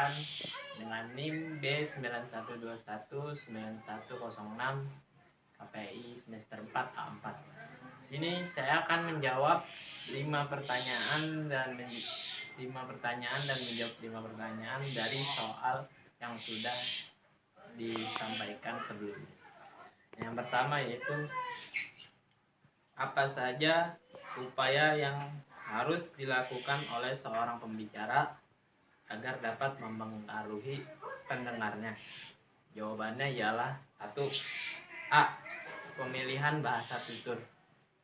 sampaikan dengan NIM B91219106 KPI semester 4 A4. Ini saya akan menjawab 5 pertanyaan dan menjawab 5 pertanyaan dari soal yang sudah disampaikan sebelumnya. Yang pertama yaitu apa saja upaya yang harus dilakukan oleh seorang pembicara agar dapat mempengaruhi pendengarnya. Jawabannya ialah 1. A. Pemilihan bahasa tutur.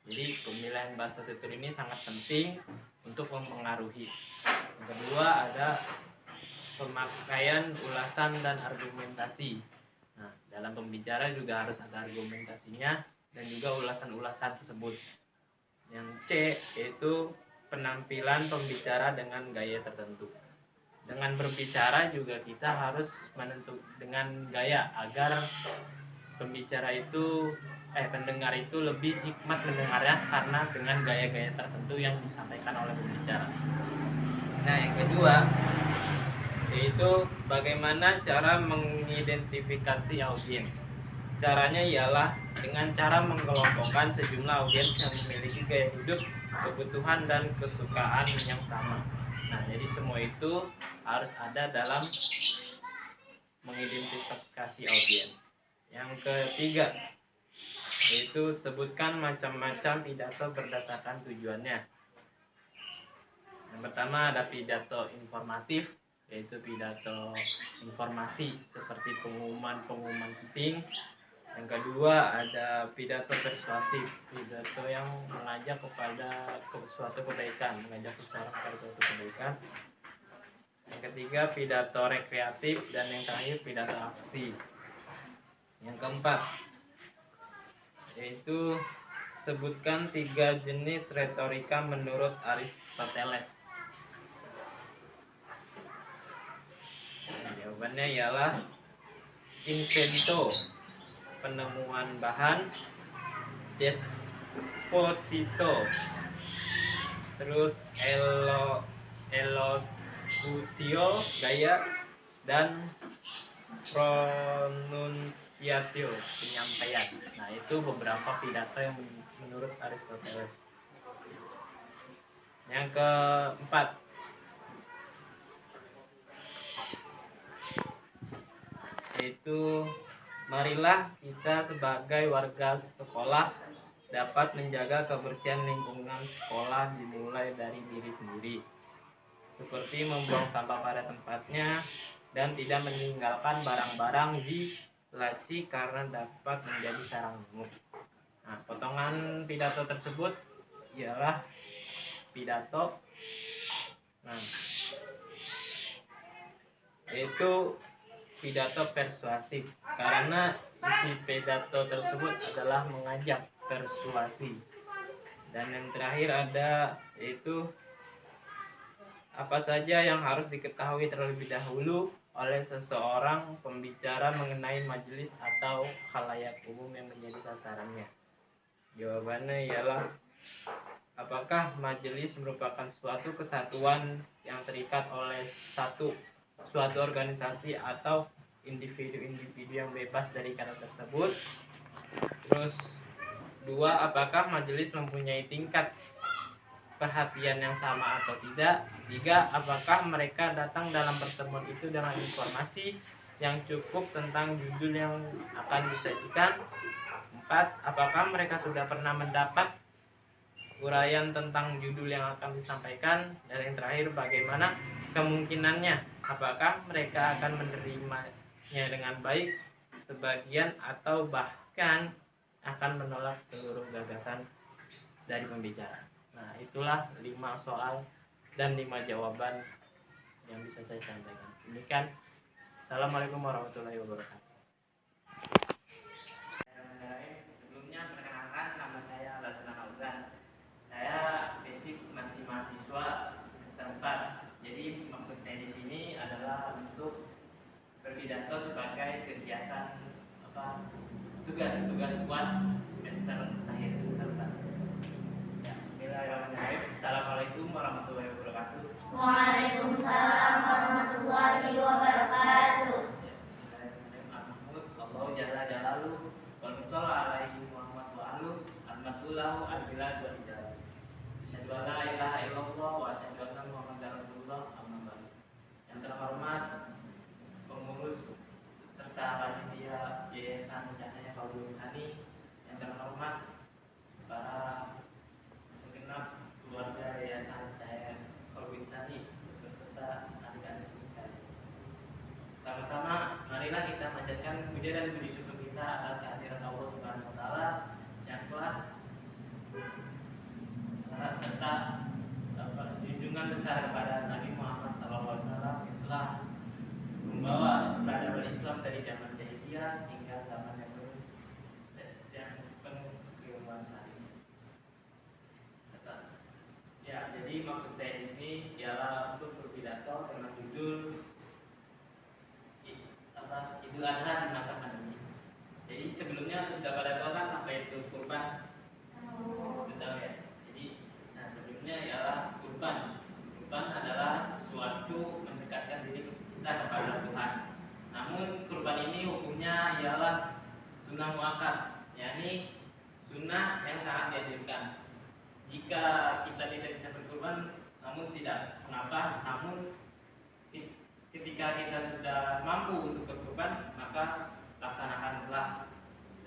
Jadi pemilihan bahasa tutur ini sangat penting untuk mempengaruhi. Yang kedua ada pemakaian ulasan dan argumentasi. Nah, dalam pembicara juga harus ada argumentasinya dan juga ulasan-ulasan tersebut. Yang C yaitu penampilan pembicara dengan gaya tertentu. Dengan berbicara juga kita harus menentukan dengan gaya agar pendengar itu lebih nikmat mendengarnya karena dengan gaya-gaya tertentu yang disampaikan oleh pembicara. Nah, yang kedua yaitu bagaimana cara mengidentifikasi audiens. Caranya ialah dengan cara mengelompokkan sejumlah audiens yang memiliki gaya hidup, kebutuhan, dan kesukaan yang sama. Nah, jadi semua itu harus ada dalam mengidentifikasi audiens. Yang ketiga yaitu sebutkan macam-macam pidato berdasarkan tujuannya. Yang pertama ada pidato informatif, yaitu pidato informasi seperti pengumuman penting. Yang kedua ada pidato persuasif, pidato yang mengajak kepada suatu kebaikan, mengajak seseorang kepada suatu kebaikan. Yang ketiga pidato rekreatif, dan yang terakhir pidato aksi. Yang keempat yaitu sebutkan 3 jenis retorika menurut Aristoteles. Jawabannya ialah invento, penemuan bahan, desposito, terus elogutio, gaya, dan pronunciatio, penyampaian. Nah, itu beberapa pidato yang menurut Aristoteles. Yang keempat yaitu marilah kita sebagai warga sekolah dapat menjaga kebersihan lingkungan sekolah dimulai dari diri sendiri, seperti membuang sampah pada tempatnya dan tidak meninggalkan barang-barang di laci karena dapat menjadi sarang nyamuk. Nah, potongan pidato tersebut ialah pidato yaitu pidato persuasif, karena isi pidato tersebut adalah mengajak persuasi. Dan yang terakhir ada yaitu apa saja yang harus diketahui terlebih dahulu oleh seseorang pembicara mengenai majelis atau khalayak umum yang menjadi sasarannya. Jawabannya ialah apakah majelis merupakan suatu kesatuan yang terikat oleh suatu organisasi atau individu-individu yang bebas dari kata tersebut. Terus 2, apakah majelis mempunyai tingkat perhatian yang sama atau tidak. 3, apakah mereka datang dalam pertemuan itu dengan informasi yang cukup tentang judul yang akan disajikan. 4, apakah mereka sudah pernah mendapat uraian tentang judul yang akan disampaikan. Dan yang terakhir, bagaimana kemungkinannya, apakah mereka akan menerimanya dengan baik, sebagian, atau bahkan akan menolak seluruh gagasan dari pembicara. Nah, itulah 5 soal dan 5 jawaban yang bisa saya sampaikan. Demikian. Assalamualaikum warahmatullahi wabarakatuh. Sebelumnya perkenalkan, nama saya Lasna Fauzan. Saya basic masih mahasiswa semester 4. Jadi maksud saya di sini adalah untuk berpidato sebagai kegiatan tugas buat semester akhir semester 4. Ya, Bismillahirrahmanirrahim. Assalamualaikum warahmatullahi wabarakatuh. Waalaikumsalam warahmatullahi wabarakatuh. puja dan puji syukur kita atas kehadiran Allah Subhanahu wa taala yang telah serta junjungan besar kepada Nabi Muhammad SAW yang telah membawa peradaban Islam dari zaman jahiliyah hingga zaman yang penuh keilmuan saat ini. Ya, jadi maksud saya di sini ialah untuk berpidato dengan judul Idul Adha di masa pandemi. Jadi sebelumnya sudah pada tahu kan apa itu kurban? Sudah ya. Jadi, sebelumnya ialah kurban. Kurban adalah suatu mendekatkan diri kita kepada Tuhan. Namun kurban ini hukumnya ialah sunnah muakkad, yakni sunnah yang sangat dianjurkan. Jika kita tidak bisa berkurban, namun tidak mengapa. Namun ketika kita sudah mampu untuk berkurban, maka laksanakanlah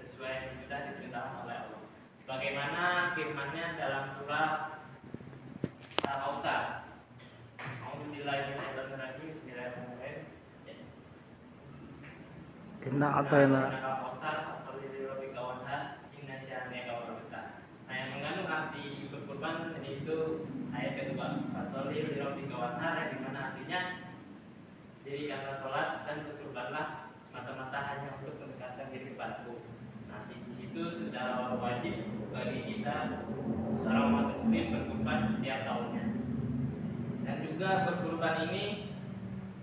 sesuai yang sudah diperintahkan oleh Allah. Bagaimana firman-Nya dalam surah Al-Kautsar. Bismillahirrahmanirrahim. Inna atayna. Nah, yang mengandung arti berkurban yaitu ayat kedua. Fasholli li rabbika wanhar, yang dimana artinya dirikanlah sholat dan berkurbanlah semata-mata hanya untuk mendekatkan diri kepadaku. Nah, di situ sudah wajib bagi kita seorang umat muslim berkurban setiap tahunnya. Dan juga berkurban ini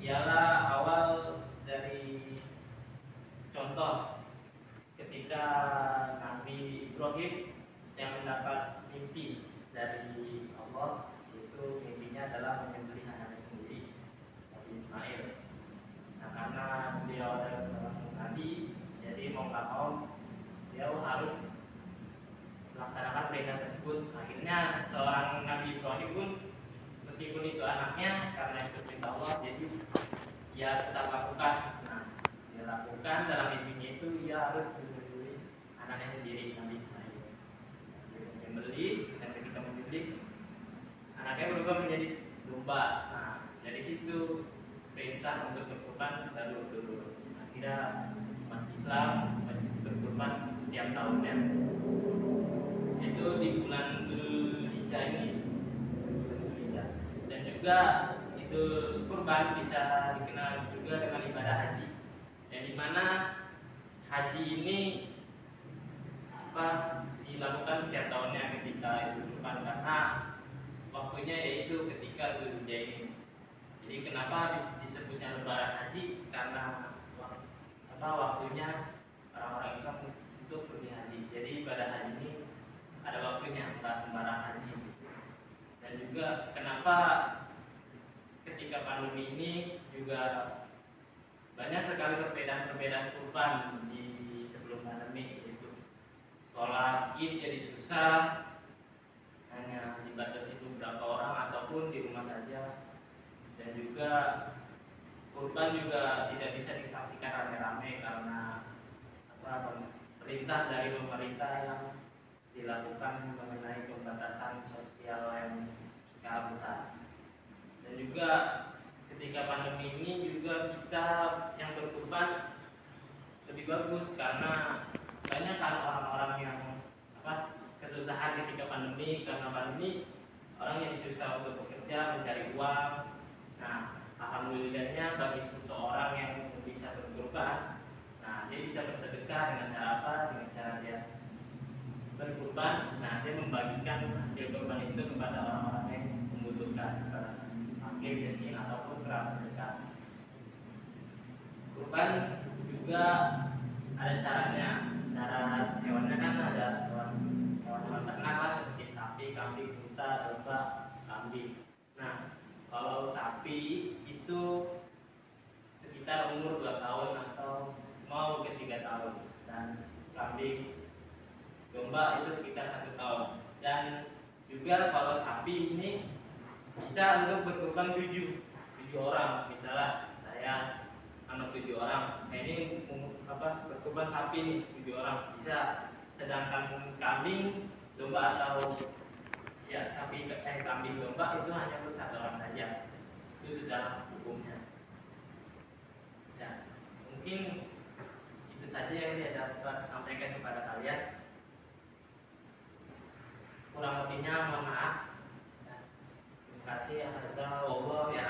ialah awal dari contoh ketika Nabi Ibrahim yang mendapat mimpi dari Allah, yaitu mimpinya adalah menyembelih anaknya sendiri, Nabi Ismail. Nah, karena beliau adalah seorang nabi, jadi mau nggak mau beliau harus melaksanakan perintah tersebut. Akhirnya seorang Nabi Ibrahim pun, meskipun itu anaknya, karena itu perintah Allah, jadi ia tetap lakukan. Nah, dia lakukan dalam mimpinya itu, ia harus menyembelih anaknya sendiri, Nabi Ismail. Menyembelih, dan ketika menyembelih, anaknya berubah menjadi domba. Nah, dari situ perintah untuk berkurban baru turun. Akhirnya umat Islam berkurban setiap tahunnya. Itu di bulan Dzulhijjah ini. Dan juga itu kurban bisa dikenal juga dengan ibadah haji. Yang dimana haji ini dilakukan setiap tahunnya ketika itu kurban, karena waktunya yaitu ketika Dzulhijjah ini. Jadi kenapa disebutnya lebaran haji? Karena waktunya orang-orang Islam untuk pergi haji. Jadi ibadah haji ini ada waktunya, bukan sembarang haji. Dan juga kenapa ketika pandemi ini juga banyak sekali perbedaan kurban di sebelum pandemi, yaitu sholat Id jadi susah, hanya dibatasi beberapa orang ataupun di rumah saja. Dan juga kurban juga tidak bisa disaksikan rame-rame karena perintah dari pemerintah yang dilakukan mengenai pembatasan sosial yang skala besar. Dan juga ketika pandemi ini juga kita yang berkurban lebih bagus, karena banyak kan orang-orang yang kesusahan ketika pandemi. Karena pandemi orang yang susah untuk bekerja, mencari uang. Nah, alhamdulillahnya bagi seseorang yang bisa berkurban, nah dia bisa bersedekah dengan cara apa? Dengan cara dia berkurban. Nah, dia membagikan hasil kurban itu kepada orang-orang yang membutuhkan, kepada fakir, miskin ataupun kerabat dekat. Kurban juga ada syaratnya. Syarat hewannya kan ada hewan ternak lah, seperti sapi, kambing, unta, domba, kambing. Nah, kalau sapi itu sekitar umur 2 tahun atau mau ke 3 tahun, dan kambing, domba itu sekitar 1 tahun. Dan juga kalau sapi ini bisa untuk berkurban 7 orang. Misalnya saya anak 7 orang, nah ini berkurban sapi nih 7 orang bisa. Sedangkan kambing, domba atau kambing domba itu hanya untuk 1 orang saja. Itu sudah hukumnya. Ya, mungkin itu kurang lebihnya mohon maaf. Terima kasih. Wallahu ya.